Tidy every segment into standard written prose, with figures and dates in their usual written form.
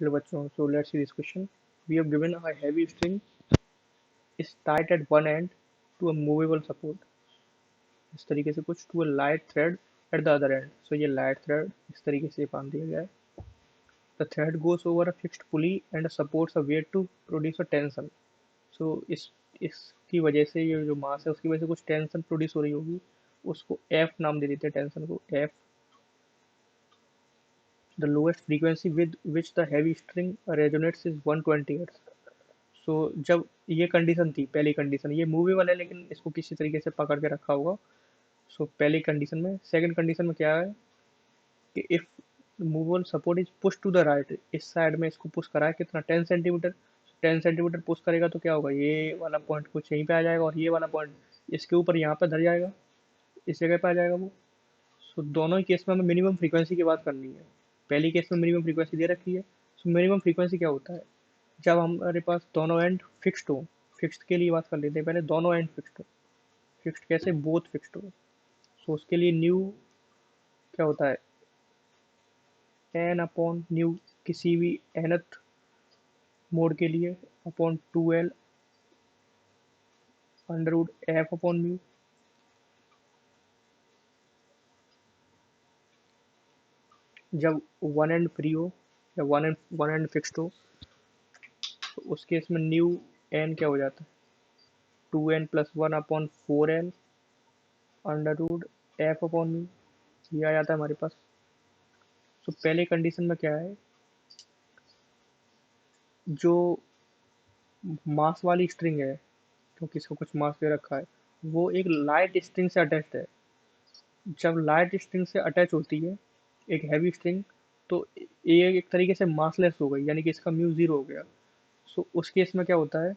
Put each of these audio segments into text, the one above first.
Hello बच्चों, so let's see this question. We have given a heavy string is tied at one end to a movable support. इस तरीके से कुछ to a light thread at the other end. So ये light thread इस तरीके से बांध दिया गया है. The thread goes over a fixed pulley and supports a weight to produce a tension. So इसकी वजह से ये जो मास है उसकी वजह से कुछ टेंशन प्रोड्यूस हो रही होगी. उसको F नाम दे देते हैं टेंशन को F. The lowest frequency with which the heavy string resonates is 120 Hz. सो जब ये कंडीशन थी, पहली कंडीशन, ये मूवेबल है लेकिन इसको किसी तरीके से पकड़ के रखा होगा. सो पहली कंडीशन में, सेकंड कंडीशन में क्या है कि if movable support is push to the right, इस साइड में इसको पुश करा है कितना 10 सेंटीमीटर. 10 सेंटीमीटर पुश करेगा तो क्या होगा, ये वाला पॉइंट कुछ यहीं पे आ जाएगा और ये वाला पॉइंट इसके ऊपर यहाँ पे धर जाएगा, इस जगह पे आ जाएगा वो. सो दोनों ही केस में हमें मिनिमम फ्रीक्वेंसी की बात करनी है. पहली केस में मिनिमम फ्रीक्वेंसी दे रखी है. सो मिनिमम फ्रीक्वेंसी क्या होता है, जब हमारे पास दोनों एंड फिक्स्ड हो. फिक्स्ड के लिए बात कर लेते हैं पहले, दोनों एंड फिक्स्ड हो. फिक्स्ड कैसे, बोथ फिक्स्ड हो. सो उसके लिए न्यू क्या होता है, एन अपॉन न्यू, किसी भी nth मोड के लिए upon 2l under root F upon mu. जब वन एंड फ्री हो या वन एंड फिक्स्ड हो तो उस केस में न्यू एन क्या हो जाता है, 2n plus 1 upon 4l under root F upon mu. ये आ जाता है हमारे पास. तो पहले कंडीशन में क्या है, जो मास वाली स्ट्रिंग है, क्योंकि इसको कुछ मास दे रखा है, वो एक लाइट स्ट्रिंग से अटैच्ड है. जब लाइट स्ट्रिंग से अटैच होती है एक हैवी स्ट्रिंग, तो ये एक तरीके से मासलेस हो गई, यानी कि इसका म्यू जीरो हो गया. सो उस केस में क्या होता है,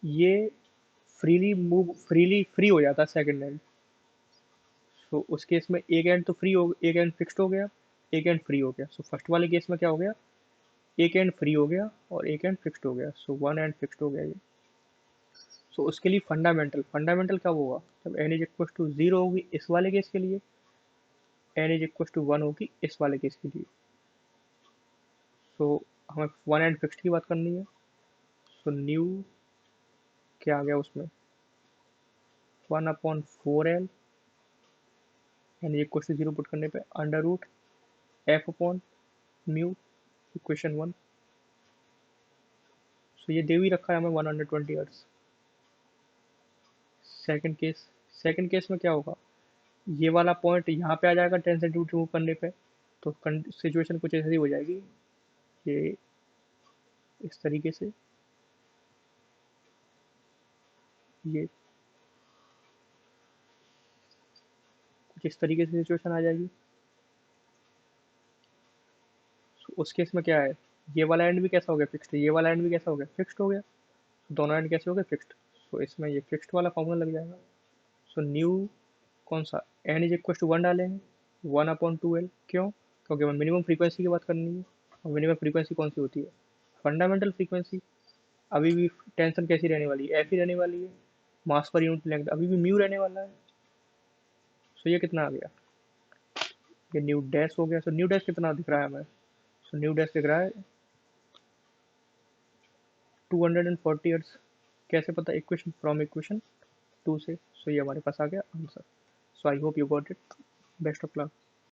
ये फ्री हो जाता है सेकंड एंड. सो उस केस में एक एंड तो फ्री हो, एक एंड फिक्स्ड हो गया, एक एंड फ्री हो गया. सो फर्स्ट वाले केस में क्या हो गया, एक एंड फ्री हो गया और एक एंड फिक्स्ड हो गया. सो वन एंड फिक्स्ड हो गया ये. सो उसके लिए फंडामेंटल फंडामेंटल कब होगा, जब N is equal to zero होगी इस वाले केस के लिए, N is equal to one होगी इस वाले केस के लिए. सो हमें वन एंड फिक्स्ड की बात करनी है. सो न्यू क्या आ गया उसमें, 1/4l N is equal to zero put करने पे under root F upon mu, equation 1. So ये दे भी रखा है हमें 120 हर्ट्ज. सेकंड केस में क्या होगा, ये वाला पॉइंट यहाँ पे आ जाएगा 10 सेंटीमीटर मूव करने पे. तो सिचुएशन कुछ ऐसी हो जाएगी, ये इस तरीके से, ये कुछ इस तरीके से सिचुएशन आ जाएगी. So, उस केस में क्या है, ये वाला एंड भी कैसा हो गया, फिक्स्ड. ये वाला एंड भी कैसा हो गया, फिक्स्ड हो गया. दोनों एंड कैसे हो गए, फिक्स्ड. सो इसमें ये फिक्स्ड वाला फॉर्मूला लग जाएगा. सो न्यू कौन सा, N is equal to one डालेंगे, 1/2l. क्यों, क्योंकि हमें मिनिमम फ्रीक्वेंसी की बात करनी है. और मिनिमम फ्रीक्वेंसी कौन सी होती है, फंडामेंटल फ्रीक्वेंसी. अभी भी टेंशन कैसी रहने वाली है, एफ ही रहने वाली है. मास पर यूनिट लेंथ अभी भी म्यू रहने वाला है. सो ये कितना आ गया, ये न्यू डैश हो गया. सो न्यू डैश कितना दिख रहा है हमें, सो न्यू डैश दिख रहा है 240 हर्ट्ज. कैसे पता, इक्वेशन फ्रॉम इक्वेशन 2 से. सो ये हमारे पास आ गया answer. So I hope you got it. Best of luck.